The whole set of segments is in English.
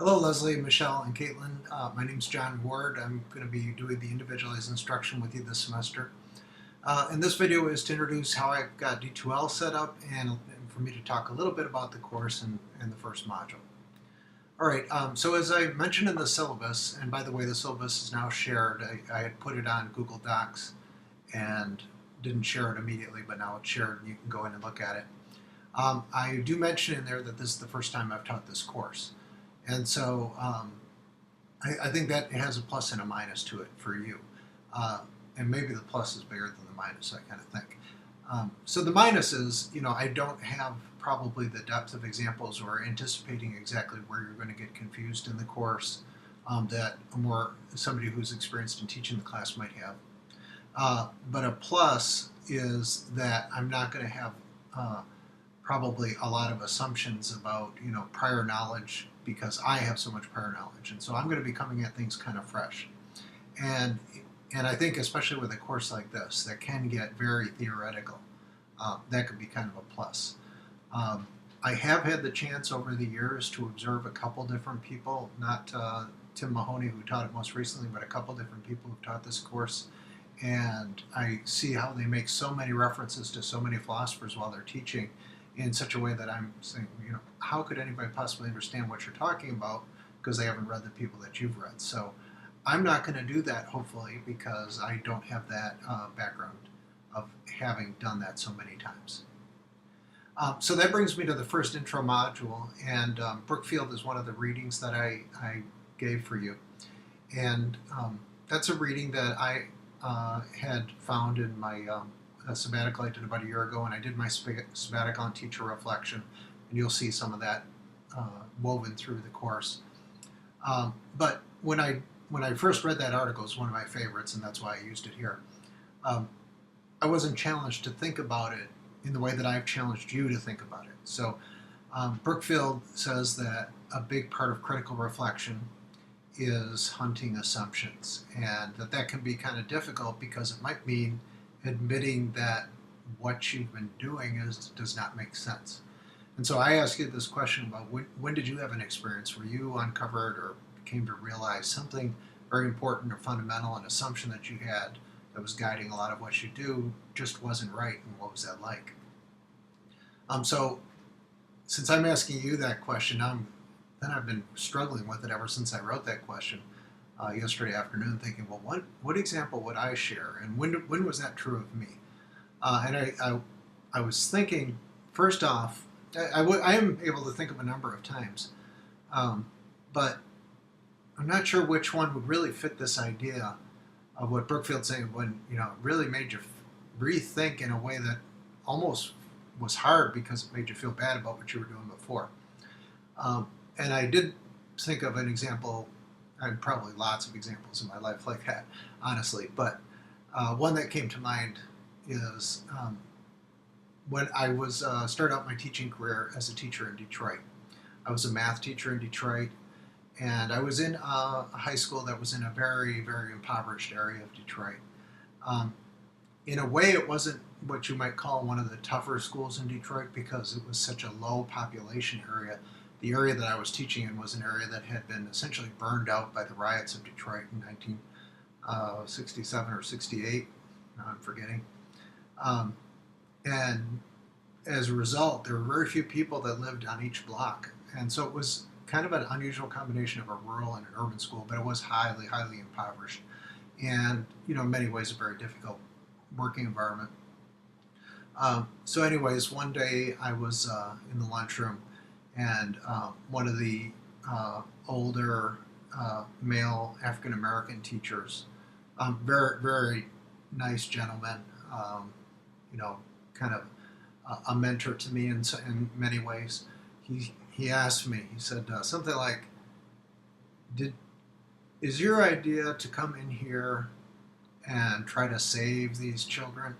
Hello, Leslie, Michelle, and Caitlin. My name is John Ward. I'm going to be doing the individualized instruction with you this semester. And this video is to introduce how I've got D2L set up and for me to talk a little bit about the course and the first module. All right, so as I mentioned in the syllabus, and by the way, the syllabus is now shared. I had put it on Google Docs and didn't share it immediately, but now it's shared and you can go in and look at it. I do mention in there that this is the first time I've taught this course. And so I think that has a plus and a minus to it for you. And maybe the plus is bigger than the minus, I kind of think. So the minus is, I don't have probably the depth of examples or anticipating exactly where you're going to get confused in the course that somebody who's experienced in teaching the class might have. But a plus is that I'm not going to have probably a lot of assumptions about prior knowledge because I have so much prior knowledge, and so I'm going to be coming at things kind of fresh. And I think especially with a course like this that can get very theoretical, that could be kind of a plus. I have had the chance over the years to observe a couple different people, not Tim Mahoney, who taught it most recently, but a couple different people who've taught this course. And I see how they make so many references to so many philosophers while they're teaching in such a way that I'm saying, how could anybody possibly understand what you're talking about because they haven't read the people that you've read? So I'm not going to do that, hopefully, because I don't have that background of having done that so many times. So that brings me to the first intro module, and Brookfield is one of the readings that I gave for you. And that's a reading that I had found in my sabbatical I did about a year ago, and I did my sabbatical on teacher reflection, and you'll see some of that woven through the course. But when I first read that article, it's one of my favorites, and that's why I used it here. I wasn't challenged to think about it in the way that I've challenged you to think about it. So Brookfield says that a big part of critical reflection is hunting assumptions, and that can be kind of difficult because it might mean admitting that what you've been doing does not make sense. And so I ask you this question about when did you have an experience where you uncovered or came to realize something very important or fundamental, an assumption that you had that was guiding a lot of what you do just wasn't right, and what was that like? So since I'm asking you that question, I've been struggling with it ever since I wrote that question yesterday afternoon, thinking, well, what example would I share, and when was that true of me? And I was thinking, first off, I am able to think of a number of times, but I'm not sure which one would really fit this idea of what Brookfield's saying when it really made you rethink in a way that almost was hard because it made you feel bad about what you were doing before. And I did think of an example. I have probably lots of examples in my life like that, honestly. But one that came to mind is when I was started out my teaching career as a teacher in Detroit. I was a math teacher in Detroit, and I was in a high school that was in a very, very impoverished area of Detroit. In a way, it wasn't what you might call one of the tougher schools in Detroit because it was such a low population area. The area that I was teaching in was an area that had been essentially burned out by the riots of Detroit in 1967 or 68. I'm forgetting. And as a result, there were very few people that lived on each block. And so it was kind of an unusual combination of a rural and an urban school, but it was highly, highly impoverished. And, in many ways, a very difficult working environment. So anyways, one day I was in the lunchroom, and one of the older male African-American teachers, very, very nice gentleman, kind of a mentor to me in many ways. He asked me, he said something like, is your idea to come in here and try to save these children?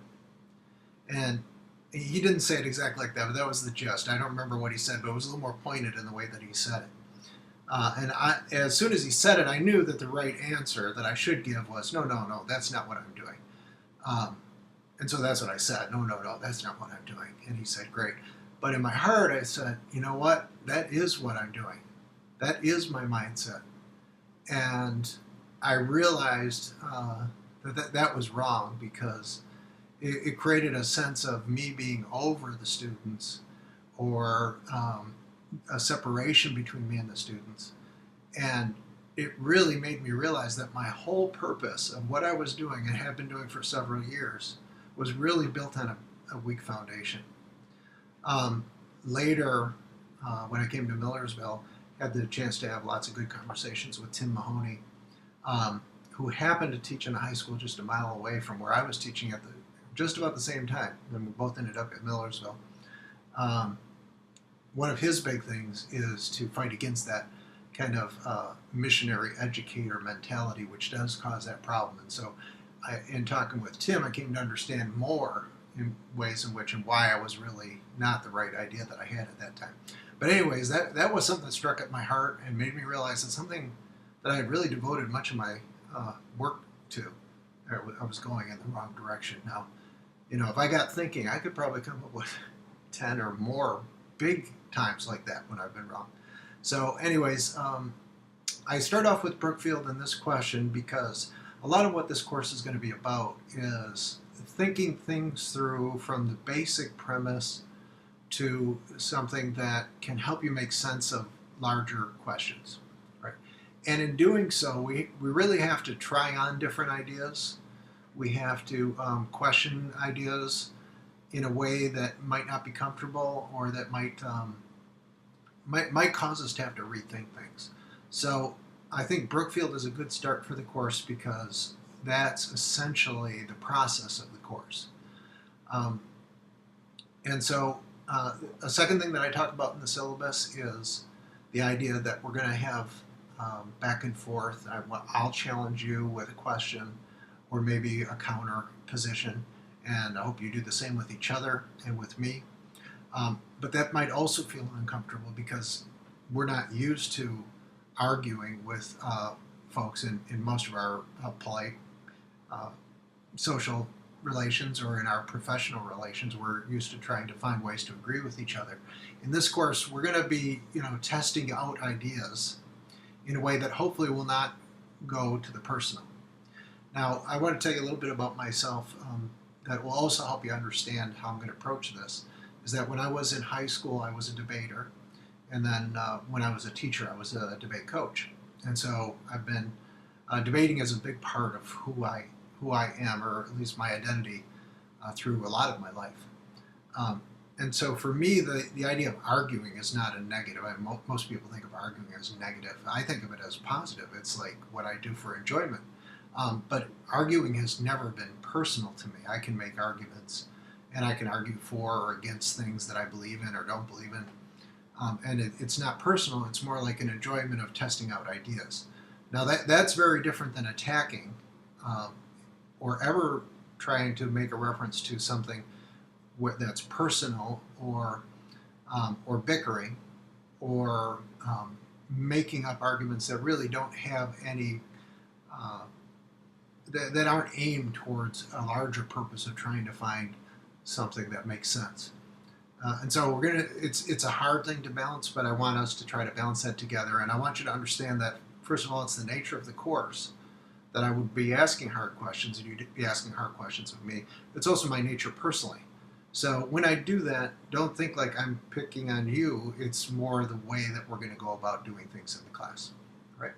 And he didn't say it exactly like that, but that was the gist. I don't remember what he said, but it was a little more pointed in the way that he said it. And as soon as he said it, I knew that the right answer that I should give was, no, that's not what I'm doing. And so that's what I said, no, that's not what I'm doing. And he said, great. But in my heart, I said, you know what? That is what I'm doing. That is my mindset. And I realized that was wrong, because it created a sense of me being over the students, or a separation between me and the students. And it really made me realize that my whole purpose of what I was doing and have been doing for several years was really built on a weak foundation. Later, when I came to Millersville, had the chance to have lots of good conversations with Tim Mahoney, who happened to teach in a high school just a mile away from where I was teaching at just about the same time. And we both ended up at Millersville. One of his big things is to fight against that kind of missionary educator mentality, which does cause that problem. And so, in talking with Tim, I came to understand more in ways in which and why I was really not the right idea that I had at that time. But anyways, that was something that struck at my heart and made me realize that something that I had really devoted much of my work to, I was going in the wrong direction. Now, if I got thinking, I could probably come up with 10 or more big times like that when I've been wrong. So anyways, I start off with Brookfield in this question because a lot of what this course is going to be about is thinking things through from the basic premise to something that can help you make sense of larger questions, right? And in doing so, we really have to try on different ideas. We have to question ideas in a way that might not be comfortable, or that might cause us to have to rethink things. So I think Brookfield is a good start for the course, because that's essentially the process of the course. And so a second thing that I talk about in the syllabus is the idea that we're going to have back and forth. I'll challenge you with a question or maybe a counter position, and I hope you do the same with each other and with me. But that might also feel uncomfortable, because we're not used to arguing with folks in most of our polite social relations, or in our professional relations. We're used to trying to find ways to agree with each other. In this course, we're going to be testing out ideas in a way that hopefully will not go to the personal. Now, I want to tell you a little bit about myself that will also help you understand how I'm going to approach this. Is that when I was in high school, I was a debater, and then when I was a teacher, I was a debate coach. And so I've been debating as a big part of who I am, or at least my identity, through a lot of my life. And so for me, the idea of arguing is not a negative. Most people think of arguing as negative. I think of it as positive. It's like what I do for enjoyment. But arguing has never been personal to me. I can make arguments, and I can argue for or against things that I believe in or don't believe in. And it's not personal. It's more like an enjoyment of testing out ideas. Now that's very different than attacking, or ever trying to make a reference to something that's personal, or bickering, or making up arguments that really don't have any, that aren't aimed towards a larger purpose of trying to find something that makes sense. And so it's a hard thing to balance, but I want us to try to balance that together. And I want you to understand that, first of all, it's the nature of the course that I would be asking hard questions, and you'd be asking hard questions of me. It's also my nature personally. So when I do that, don't think like I'm picking on you. It's more the way that we're going to go about doing things in the class. Right?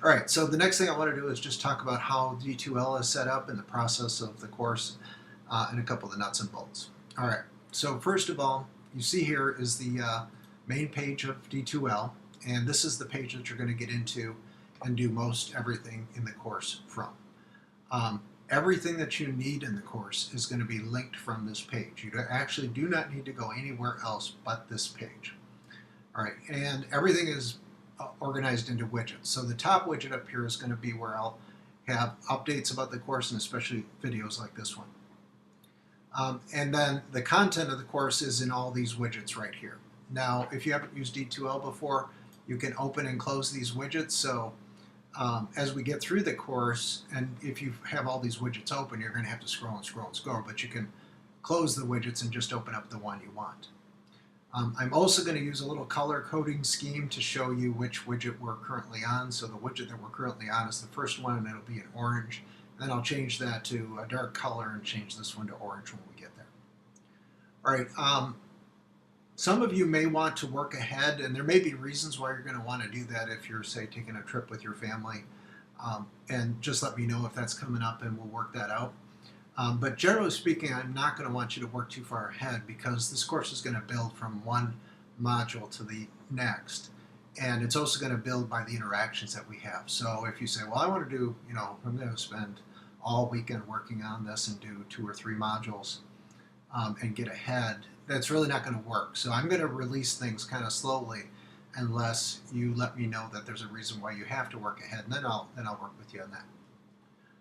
All right, so the next thing I want to do is just talk about how D2L is set up in the process of the course, and a couple of the nuts and bolts. All right, so first of all, you see here is the main page of D2L, and this is the page that you're going to get into and do most everything in the course from. Everything that you need in the course is going to be linked from this page. You actually do not need to go anywhere else but this page. All right, and everything is organized into widgets. So the top widget up here is going to be where I'll have updates about the course, and especially videos like this one. And then the content of the course is in all these widgets right here. Now, if you haven't used D2L before, you can open and close these widgets. So as we get through the course, and if you have all these widgets open, you're going to have to scroll and scroll and scroll, but you can close the widgets and just open up the one you want. I'm also going to use a little color coding scheme to show you which widget we're currently on. So the widget that we're currently on is the first one, and it'll be in orange. Then I'll change that to a dark color and change this one to orange when we get there. All right. Some of you may want to work ahead, and there may be reasons why you're going to want to do that if you're, say, taking a trip with your family. And just let me know if that's coming up, and we'll work that out. But generally speaking, I'm not going to want you to work too far ahead, because this course is going to build from one module to the next. And it's also going to build by the interactions that we have. So if you say, well, I want to do, I'm going to spend all weekend working on this and do 2 or 3 modules and get ahead, that's really not going to work. So I'm going to release things kind of slowly unless you let me know that there's a reason why you have to work ahead, and then I'll work with you on that.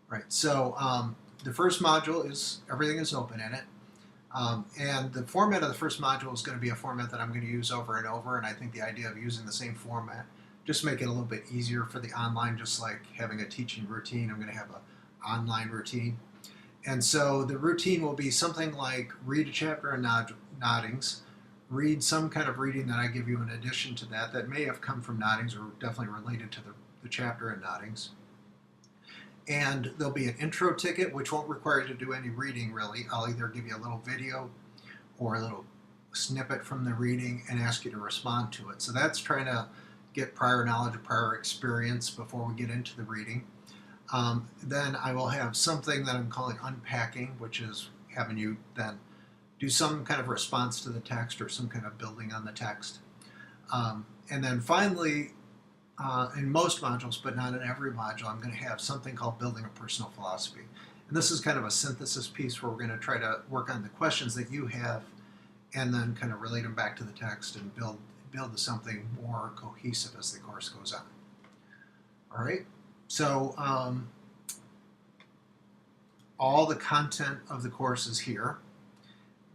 Right. So the first module is everything is open in it. And the format of the first module is going to be a format that I'm going to use over and over, and I think the idea of using the same format just make it a little bit easier for the online, just like having a teaching routine. I'm going to have an online routine. And so the routine will be something like read a chapter of Noddings, read some kind of reading that I give you in addition to that that may have come from Noddings or definitely related to the chapter in Noddings. And there'll be an intro ticket, which won't require you to do any reading, really. I'll either give you a little video or a little snippet from the reading and ask you to respond to it. So that's trying to get prior knowledge or prior experience before we get into the reading. Then I will have something that I'm calling unpacking, which is having you then do some kind of response to the text or some kind of building on the text. And then finally, in most modules, but not in every module, I'm going to have something called Building a Personal Philosophy. And this is kind of a synthesis piece where we're going to try to work on the questions that you have and then kind of relate them back to the text and build to something more cohesive as the course goes on. All right, so all the content of the course is here.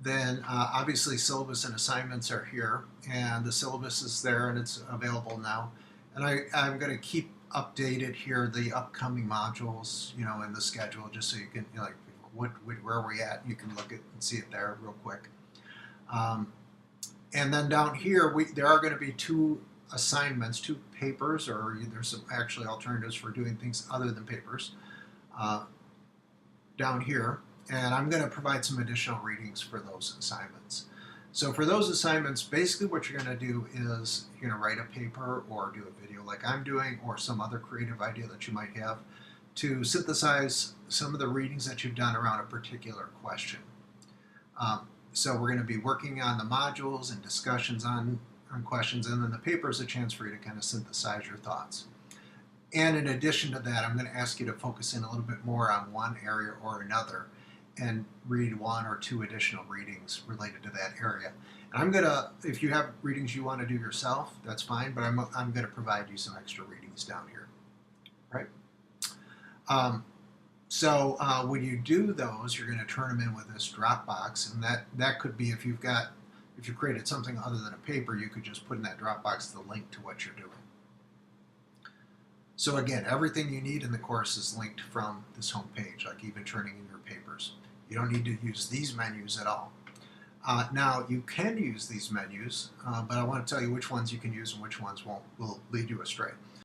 Then obviously syllabus and assignments are here, and the syllabus is there and it's available now. And I'm going to keep updated here the upcoming modules, in the schedule, just so you can, like, where are we at? You can look at and see it there real quick. And then down here, there are going to be 2 assignments, 2 papers, or there's some actually alternatives for doing things other than papers down here. And I'm going to provide some additional readings for those assignments. So for those assignments, basically what you're going to do is you're going to write a paper or do a video like I'm doing, or some other creative idea that you might have to synthesize some of the readings that you've done around a particular question. So we're going to be working on the modules and discussions on questions, and then the paper is a chance for you to kind of synthesize your thoughts. And in addition to that, I'm going to ask you to focus in a little bit more on one area or another and read 1 or 2 additional readings related to that area. And I'm going to, if you have readings you want to do yourself, that's fine, but I'm going to provide you some extra readings down here, right? So when you do those, you're going to turn them in with this Dropbox, and that could be if you created something other than a paper, you could just put in that Dropbox the link to what you're doing. So again, everything you need in the course is linked from this home page, like even turning in your papers. You don't need to use these menus at all. Now, you can use these menus, but I want to tell you which ones you can use and which ones will lead you astray.